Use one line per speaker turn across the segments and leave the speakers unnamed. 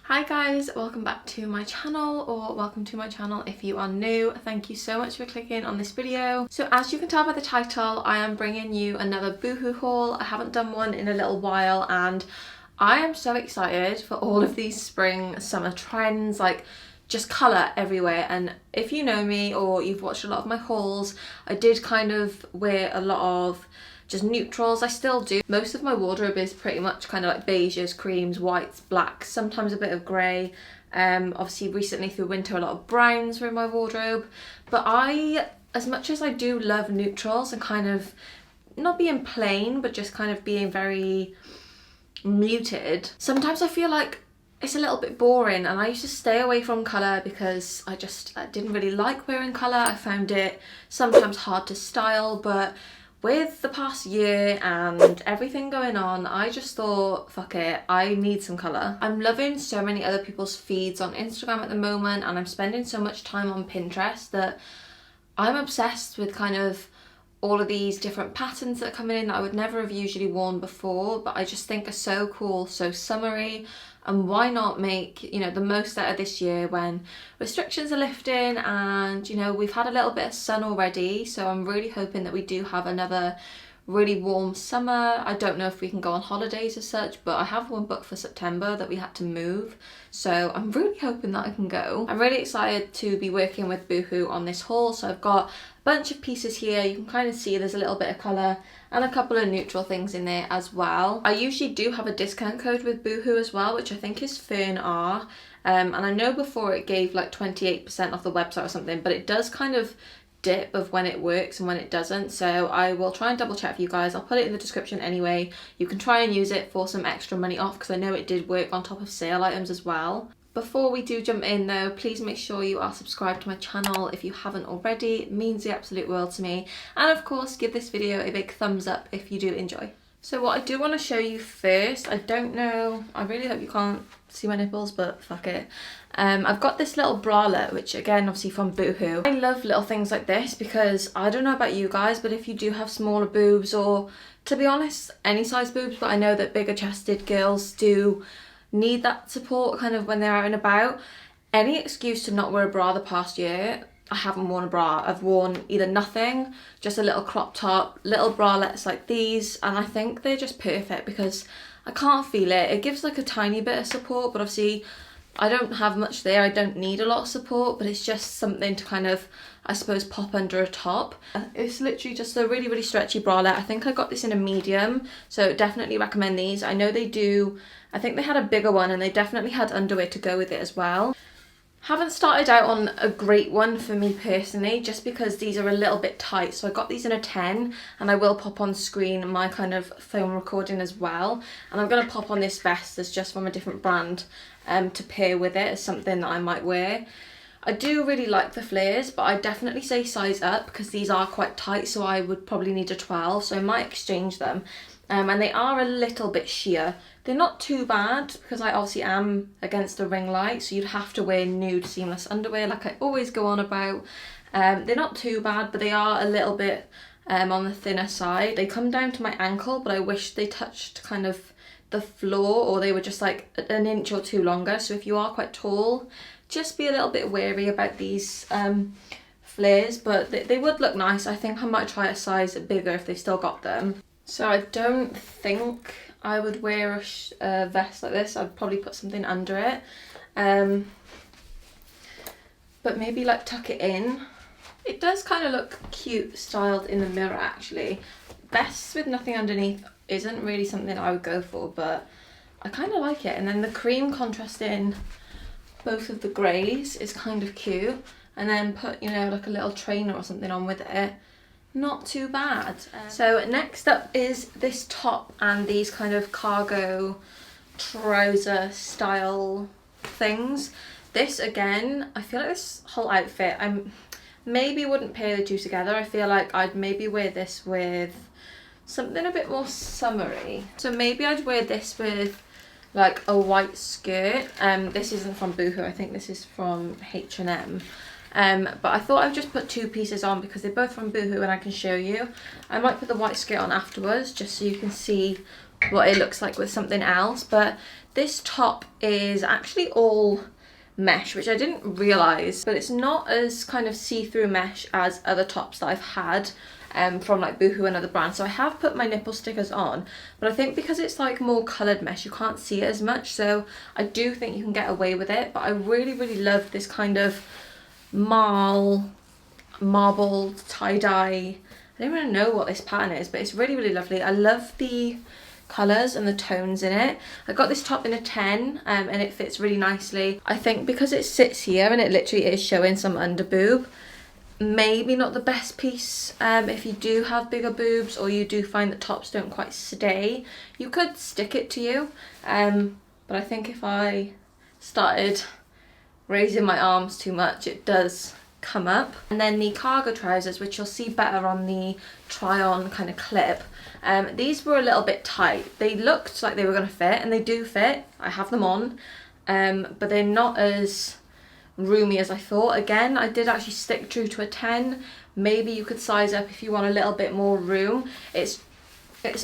Hi guys, welcome back to my channel, or welcome to my channel if you are new. Thank you so much for clicking on this video. So as you can tell by the title, I am bringing you another Boohoo haul. I haven't done one in a little while and I am so excited for all of these spring summer trends, like just colour everywhere. And if you know me or you've watched a lot of my hauls, I did kind of wear a lot of just neutrals. I still do. Most of my wardrobe is pretty much kind of like beiges, creams, whites, blacks, sometimes a bit of grey. Obviously recently through winter a lot of browns were in my wardrobe, but as much as I do love neutrals and kind of not being plain but just kind of being very muted, sometimes I feel like it's a little bit boring, and I used to stay away from colour because I didn't really like wearing colour. I found it sometimes hard to style, but with the past year and everything going on, I just thought, fuck it, I need some colour. I'm loving so many other people's feeds on Instagram at the moment, and I'm spending so much time on Pinterest that I'm obsessed with kind of all of these different patterns that are coming in that I would never have usually worn before, but I just think are so cool, so summery. And why not make, you know, the most out of this year when restrictions are lifting and, you know, we've had a little bit of sun already. So I'm really hoping that we do have another really warm summer. I don't know if we can go on holidays as such, but I have one booked for September that we had to move. So I'm really hoping that I can go. I'm really excited to be working with Boohoo on this haul. So I've got a bunch of pieces here. You can kind of see there's a little bit of colour and a couple of neutral things in there as well. I usually do have a discount code with Boohoo as well, which I think is fern.roberts. And I know before it gave like 28% off the website or something, but it does kind of dip of when it works and when it doesn't. So I will try and double check for you guys. I'll put it in the description anyway. You can try and use it for some extra money off because I know it did work on top of sale items as well. Before we do jump in though, please make sure you are subscribed to my channel if you haven't already. It means the absolute world to me. And of course, give this video a big thumbs up if you do enjoy. So what I do want to show you first, I don't know, I really hope you can't see my nipples, but fuck it. I've got this little bralette, which again, obviously from Boohoo. I love little things like this because I don't know about you guys, but if you do have smaller boobs, or to be honest, any size boobs, but I know that bigger chested girls do need that support kind of when they're out and about. Any excuse to not wear a bra the past year, I haven't worn a bra. I've worn either nothing, just a little crop top, little bralettes like these, and I think they're just perfect because I can't feel it. It gives like a tiny bit of support, but obviously I don't have much there. I don't need a lot of support, but it's just something to kind of, I suppose, pop under a top. It's literally just a really, really stretchy bralette. I think I got this in a medium, so definitely recommend these. I know they do, I think they had a bigger one and they definitely had underwear to go with it as well. Haven't started out on a great one for me personally, just because these are a little bit tight. So I got these in a 10, and I will pop on screen my kind of phone recording as well. And I'm going to pop on this vest that's just from a different brand to pair with it as something that I might wear. I do really like the flares, but I definitely say size up because these are quite tight, so I would probably need a 12, so I might exchange them. And they are a little bit sheer. They're not too bad because I obviously am against a ring light, so you'd have to wear nude seamless underwear like I always go on about. They're not too bad, but they are a little bit on the thinner side. They come down to my ankle, but I wish they touched kind of the floor, or they were just like an inch or two longer. So if you are quite tall, just be a little bit wary about these flares, but they would look nice. I think I might try a size bigger if they've still got them. So I don't think I would wear a vest like this. I'd probably put something under it. But maybe like tuck it in. It does kind of look cute styled in the mirror actually. Vests with nothing underneath isn't really something I would go for, but I kind of like it. And then the cream contrasting both of the greys is kind of cute. And then put, you know, like a little trainer or something on with it. Not too bad. So next up is this top and these kind of cargo trouser style things. This again, I feel like this whole outfit, I maybe wouldn't pair the two together. I feel like I'd maybe wear this with something a bit more summery. So maybe I'd wear this with like a white skirt. This isn't from Boohoo, I think this is from H&M. But I thought I'd just put two pieces on because they're both from Boohoo and I can show you. I might put the white skirt on afterwards just so you can see what it looks like with something else. But this top is actually all mesh, which I didn't realise, but it's not as kind of see-through mesh as other tops that I've had from like Boohoo and other brands. So I have put my nipple stickers on, but I think because it's like more coloured mesh, you can't see it as much, so I do think you can get away with it. But I really love this kind of marbled tie-dye. I don't even know what this pattern is, but it's really lovely. I love the colours and the tones in it. I got this top in a 10 and it fits really nicely. I think because it sits here and it literally is showing some under boob, maybe not the best piece if you do have bigger boobs or you do find that tops don't quite stay. You could stick it to you, but I think if I started raising my arms too much, it does come up. And then the cargo trousers, which you'll see better on the try on kind of clip, these were a little bit tight. They looked like they were going to fit, and they do fit. I have them on, but they're not as roomy as I thought. Again, I did actually stick true to a 10. Maybe you could size up if you want a little bit more room. It's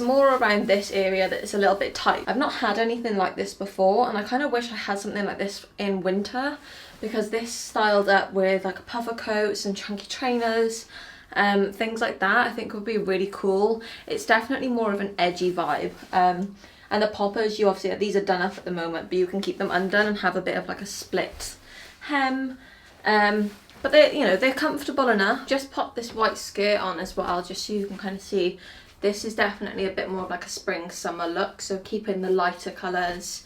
more around this area that it's a little bit tight. I've not had anything like this before, and I kind of wish I had something like this in winter, because this styled up with like a puffer coat, some chunky trainers, things like that, I think would be really cool. It's definitely more of an edgy vibe. And the poppers, you obviously, these are done up at the moment, but you can keep them undone and have a bit of like a split hem. But they're, you know, they're comfortable enough. Just pop this white skirt on as well, just so you can kind of see. This is definitely a bit more of like a spring summer look, so keeping the lighter colours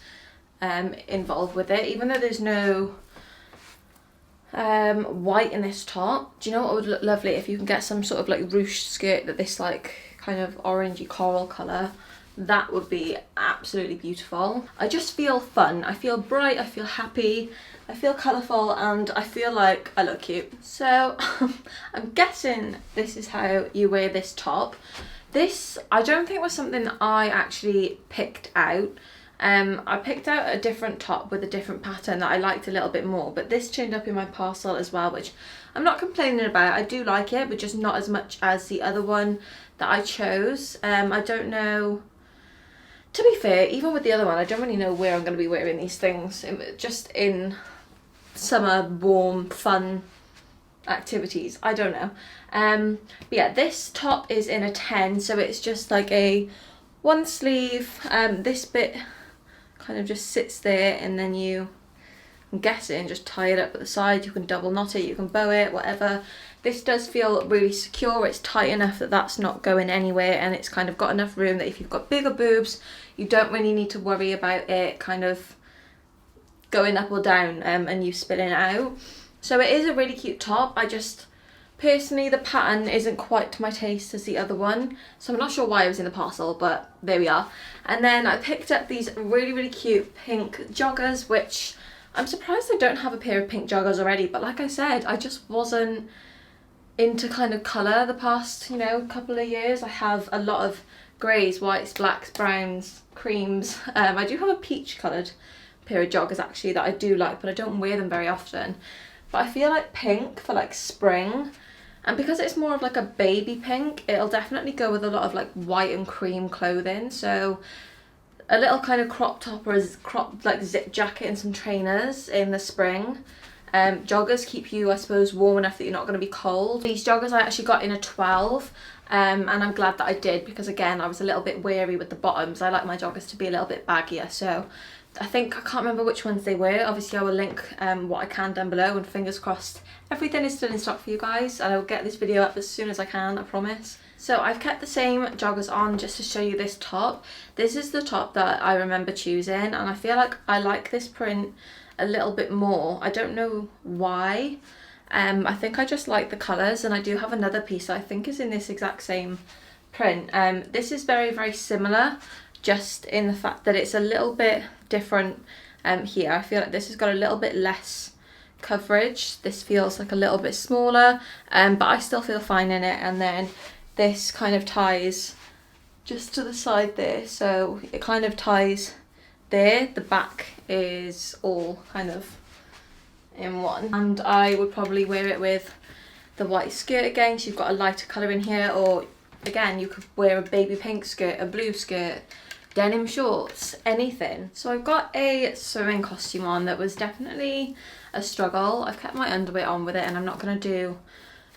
involved with it, even though there's no white in this top. Do you know what would look lovely? If you can get some sort of like ruched skirt that this like kind of orangey coral colour, that would be absolutely beautiful. I just feel fun, I feel bright, I feel happy, I feel colourful, and I feel like I look cute. So I'm guessing this is how you wear this top. This, I don't think was something that I actually picked out. I picked out a different top with a different pattern that I liked a little bit more, but this turned up in my parcel as well, which I'm not complaining about. I do like it, but just not as much as the other one that I chose. I don't know, to be fair, even with the other one, I don't really know where I'm going to be wearing these things, just in summer, warm, fun activities. I don't know. But yeah, this top is in a 10, so it's just like a one sleeve. This bit kind of just sits there, and then you, I'm guessing, just tie it up at the side. You can double knot it, you can bow it, whatever. This does feel really secure. It's tight enough that that's not going anywhere, and it's kind of got enough room that if you've got bigger boobs, you don't really need to worry about it kind of going up or down and you spilling out. So it is a really cute top. I just, personally, the pattern isn't quite to my taste as the other one, so I'm not sure why it was in the parcel, but there we are. And then I picked up these really cute pink joggers, which I'm surprised I don't have a pair of pink joggers already, but like I said, I just wasn't into kind of colour the past, you know, couple of years. I have a lot of greys, whites, blacks, browns, creams. I do have a peach coloured pair of joggers actually that I do like, but I don't wear them very often. But I feel like pink for like spring, and because it's more of like a baby pink, it'll definitely go with a lot of like white and cream clothing. So a little kind of crop top or a crop like zip jacket and some trainers in the spring. Joggers keep you, I suppose, warm enough that you're not going to be cold. These joggers I actually got in a 12, and I'm glad that I did, because again, I was a little bit wary with the bottoms. I like my joggers to be a little bit baggier, so I think, I can't remember which ones they were. Obviously I will link what I can down below, and fingers crossed everything is still in stock for you guys, and I will get this video up as soon as I can, I promise. So I've kept the same joggers on just to show you this top. This is the top that I remember choosing, and I feel like I like this print a little bit more. I don't know why. I think I just like the colours, and I do have another piece that I think is in this exact same print. This is very similar, just in the fact that it's a little bit different here. I feel like this has got a little bit less coverage. This feels like a little bit smaller, but I still feel fine in it. And then this kind of ties just to the side there, so it kind of ties there. The back is all kind of in one, and I would probably wear it with the white skirt again, so you've got a lighter colour in here, or again you could wear a baby pink skirt, a blue skirt, denim shorts, anything. So I've got a swimming costume on that was definitely a struggle. I've kept my underwear on with it and I'm not going to do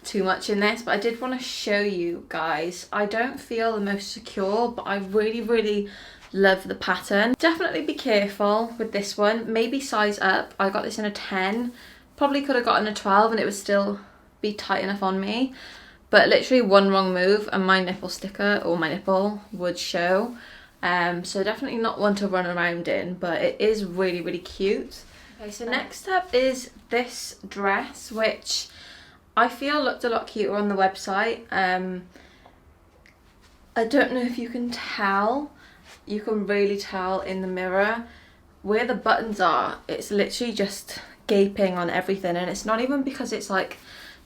too much in this, but I did want to show you guys. I don't feel the most secure, but I really love the pattern. Definitely be careful with this one. Maybe size up. I got this in a 10. Probably could have gotten a 12 and it would still be tight enough on me. But literally one wrong move and my nipple sticker or my nipple would show. So definitely not one to run around in, but it is really cute. Okay, so next up is this dress, which I feel looked a lot cuter on the website. I don't know if you can tell. You can really tell in the mirror where the buttons are. It's literally just gaping on everything, and it's not even because it's like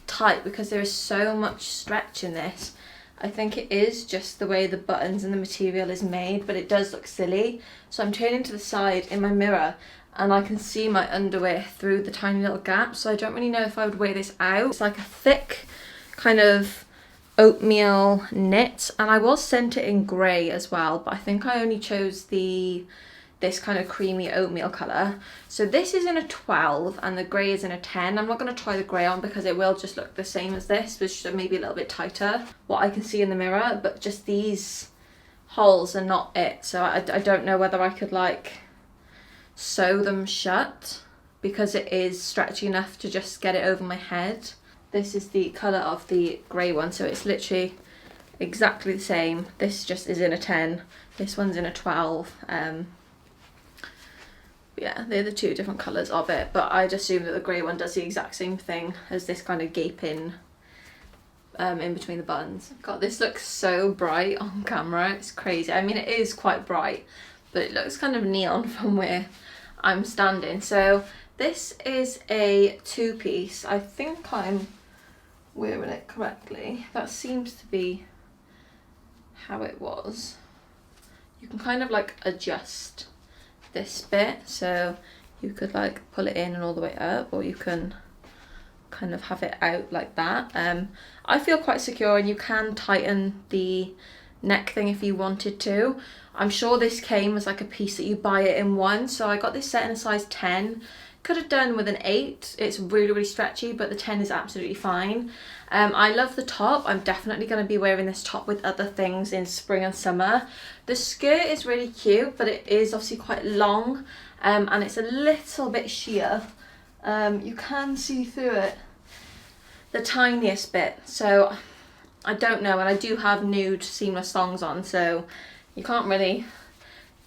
tight, because there is so much stretch in this. I think it is just the way the buttons and the material is made, but it does look silly. So I'm turning to the side in my mirror and I can see my underwear through the tiny little gap, so I don't really know if I would wear this out. It's like a thick kind of oatmeal knit, and I was sent it in grey as well, but I think I only chose this kind of creamy oatmeal colour. So this is in a 12 and the grey is in a 10. I'm not going to try the grey on because it will just look the same as this, which maybe a little bit tighter, what I can see in the mirror, but just these holes are not it. So I don't know whether I could like sew them shut because it is stretchy enough to just get it over my head. This is the colour of the grey one, so it's literally exactly the same. This just is in a 10, this one's in a 12. Yeah, they're the two different colours of it, but I'd assume that the grey one does the exact same thing as this kind of gaping in between the buttons. God, this looks so bright on camera, it's crazy. I mean, it is quite bright, but it looks kind of neon from where I'm standing. So this is a two-piece. I think I'm wearing it correctly. That seems to be how it was. You can kind of like adjust this bit, so you could like pull it in and all the way up, or you can kind of have it out like that. I feel quite secure, and you can tighten the neck thing if you wanted to. I'm sure this came as like a piece that you buy it in one, so I got this set in a size 10. Could have done with an 8. It's really stretchy, but the 10 is absolutely fine. I love the top. I'm definitely going to be wearing this top with other things in spring and summer. The skirt is really cute, but it is obviously quite long, and it's a little bit sheer. You can see through it the tiniest bit, so I don't know. And I do have nude seamless thongs on, so you can't really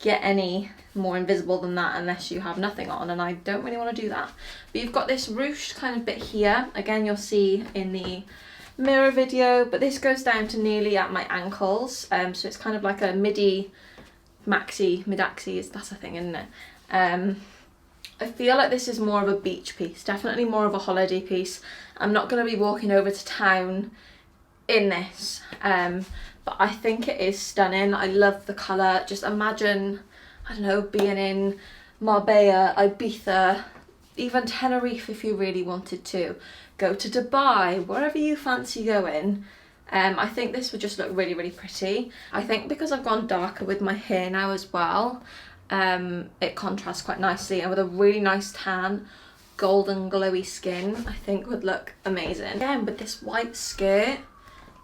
get any more invisible than that unless you have nothing on, and I don't really want to do that. But you've got this ruched kind of bit here, again you'll see in the mirror video, but this goes down to nearly at my ankles, so it's kind of like a midi maxi, mid-axi, that's a thing, isn't it? I feel like this is more of a beach piece, definitely more of a holiday piece. I'm not going to be walking over to town in this, but I think it is stunning. I love the colour. Just imagine, I don't know, being in Marbella, Ibiza, even Tenerife if you really wanted to. Go to Dubai, wherever you fancy going. I think this would just look really pretty. I think because I've gone darker with my hair now as well, it contrasts quite nicely, and with a really nice tan, golden glowy skin, I think would look amazing. Again, with this white skirt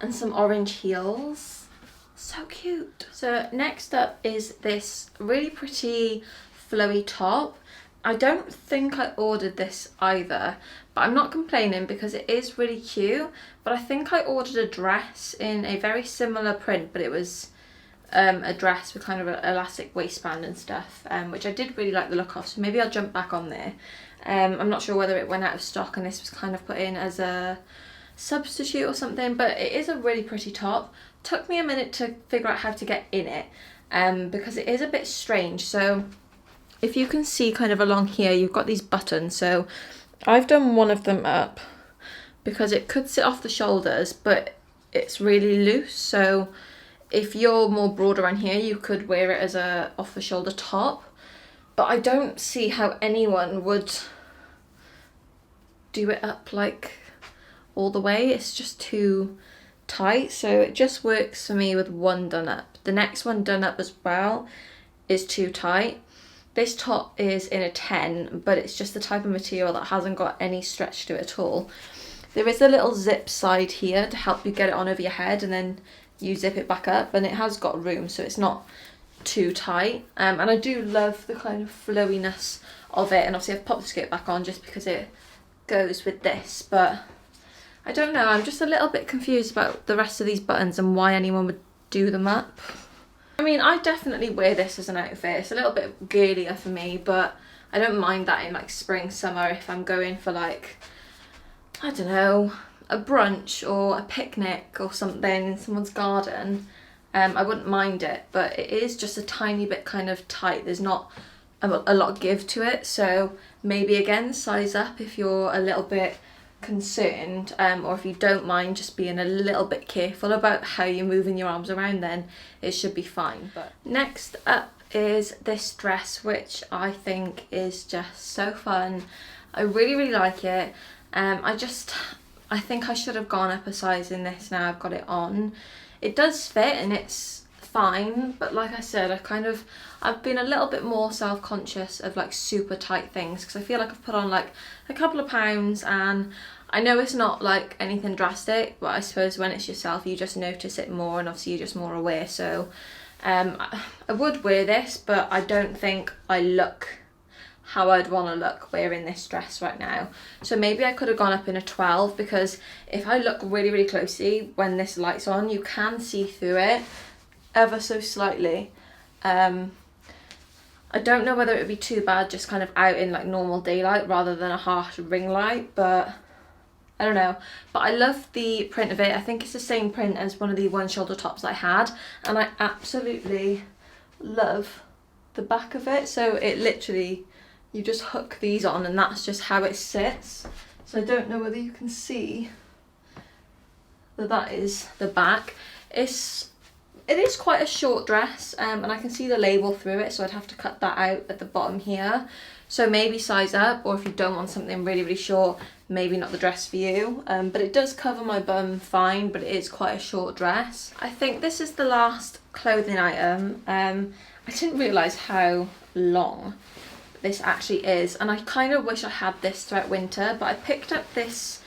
and some orange heels, so cute. So next up is this really pretty flowy top. I don't think I ordered this either, but I'm not complaining because it is really cute. But I think I ordered a dress in a very similar print, but it was a dress with kind of an elastic waistband and stuff, which I did really like the look of, so maybe I'll jump back on there. I'm not sure whether it went out of stock and this was kind of put in as a substitute or something, but it is a really pretty top. Took me a minute to figure out how to get in it, because it is a bit strange. So if you can see kind of along here, you've got these buttons. So I've done one of them up because it could sit off the shoulders, but it's really loose. So if you're more broad around here, you could wear it as a off the shoulder top, but I don't see how anyone would do it up like all the way. It's just too tight, so it just works for me with one done up. The next one done up as well is too tight. This top is in a 10, but it's just the type of material that hasn't got any stretch to it at all. There is a little zip side here to help you get it on over your head, and then you zip it back up, and it has got room, so it's not too tight. And I do love the kind of flowiness of it, and obviously I've popped the skirt back on just because it goes with this, but I don't know, I'm just a little bit confused about the rest of these buttons and why anyone would do them up. I mean, I definitely wear this as an outfit. It's a little bit girlier for me, but I don't mind that in like spring, summer, if I'm going for like, I don't know, a brunch or a picnic or something in someone's garden. I wouldn't mind it, but it is just a tiny bit kind of tight. There's not a lot of give to it, so maybe again size up if you're a little bit concerned, or if you don't mind just being a little bit careful about how you're moving your arms around, then it should be fine. But next up is this dress, which I think is just so fun. I really like it. I think I should have gone up a size in this. Now I've got it on, it does fit and it's fine, but like I said, I've been a little bit more self-conscious of like super tight things, because I feel like I've put on like a couple of pounds, and I know it's not like anything drastic, but I suppose when it's yourself you just notice it more, and obviously you're just more aware. So I would wear this, but I don't think I look how I'd want to look wearing this dress right now. So maybe I could have gone up in a 12, because if I look really closely when this light's on, you can see through it ever so slightly. I don't know whether it would be too bad just kind of out in like normal daylight rather than a harsh ring light, but I don't know. But I love the print of it. I think it's the same print as one of the one shoulder tops I had, and I absolutely love the back of it. So it literally, you just hook these on and that's just how it sits. So I don't know whether you can see that that is the back. It is quite a short dress, and I can see the label through it, so I'd have to cut that out at the bottom here. So maybe size up, or if you don't want something really short, maybe not the dress for you. But it does cover my bum fine, but it is quite a short dress. I think this is the last clothing item. I didn't realise how long this actually is, and I kind of wish I had this throughout winter, but I picked up this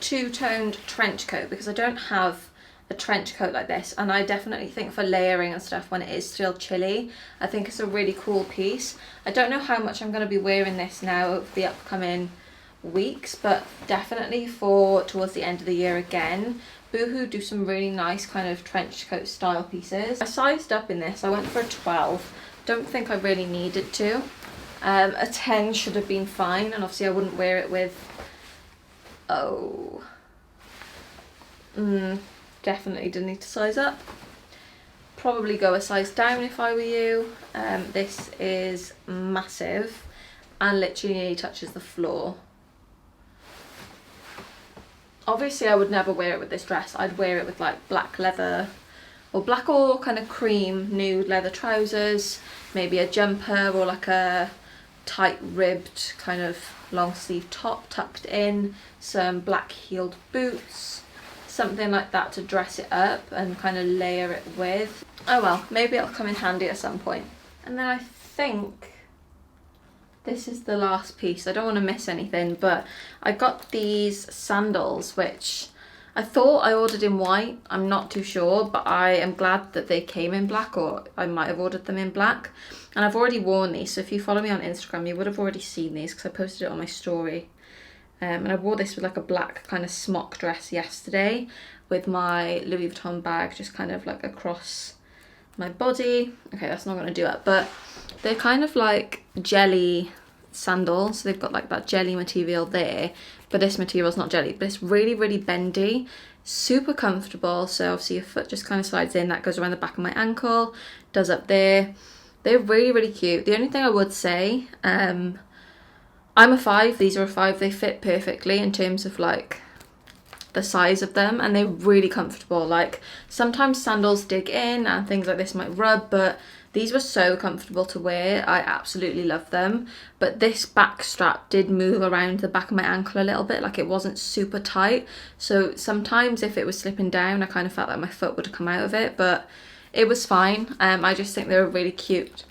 two-toned trench coat because I don't have a trench coat like this, and I definitely think for layering and stuff when it is still chilly, I think it's a really cool piece. I don't know how much I'm going to be wearing this now over the upcoming weeks, but definitely for towards the end of the year again. Boohoo do some really nice kind of trench coat style pieces. I sized up in this, I went for a 12. Don't think I really needed to. A 10 should have been fine, and obviously I wouldn't wear it with, definitely didn't need to size up. Probably go a size down if I were you. This is massive and literally nearly touches the floor. Obviously I would never wear it with this dress. I'd wear it with like black leather, or black or kind of cream nude leather trousers, maybe a jumper or like a tight ribbed kind of long sleeve top tucked in, some black heeled boots, something like that to dress it up and kind of layer it with. Oh well, maybe it'll come in handy at some point. And then I think this is the last piece. I don't want to miss anything, but I got these sandals, which I thought I ordered in white. I'm not too sure, but I am glad that they came in black, or I might have ordered them in black. And I've already worn these, so if you follow me on Instagram, you would have already seen these because I posted it on my story. And I wore this with like a black kind of smock dress yesterday with my Louis Vuitton bag just kind of like across my body. Okay, that's not going to do it, but they're kind of like jelly sandals. So they've got like that jelly material there, but this material is not jelly, but it's really bendy, super comfortable. So obviously your foot just kind of slides in, that goes around the back of my ankle, does up there. They're really cute. The only thing I would say, I'm a 5, these are a 5, they fit perfectly in terms of like the size of them, and they're really comfortable. Like sometimes sandals dig in and things like this might rub, but these were so comfortable to wear. I absolutely love them. But this back strap did move around the back of my ankle a little bit, like it wasn't super tight, so sometimes if it was slipping down I kind of felt like my foot would come out of it, but it was fine. I just think they were really cute.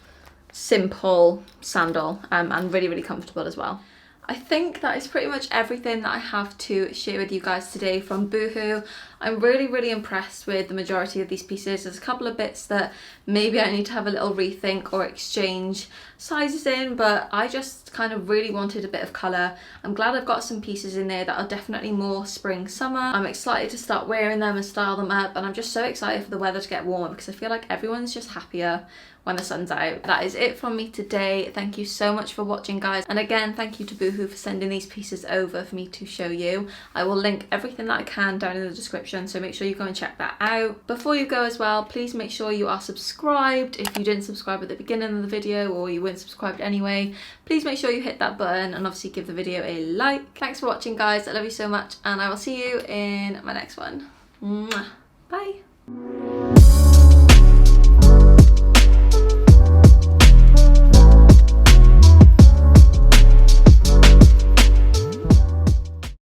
simple sandal, and really, really comfortable as well. I think that is pretty much everything that I have to share with you guys today from Boohoo. I'm really, really impressed with the majority of these pieces. There's a couple of bits that maybe I need to have a little rethink or exchange sizes in, but I just kind of really wanted a bit of colour. I'm glad I've got some pieces in there that are definitely more spring summer. I'm excited to start wearing them and style them up, and I'm just so excited for the weather to get warmer because I feel like everyone's just happier when the sun's out. That is it from me today. Thank you so much for watching, guys, and again, thank you to Boohoo for sending these pieces over for me to show you. I will link everything that I can down in the description, so make sure you go and check that out. Before you go as well, please make sure you are subscribed. If you didn't subscribe at the beginning of the video, or you weren't subscribed anyway, please make sure you hit that button and obviously give the video a like. Thanks for watching, guys. I love you so much, and I will see you in my next one. Mwah. Bye.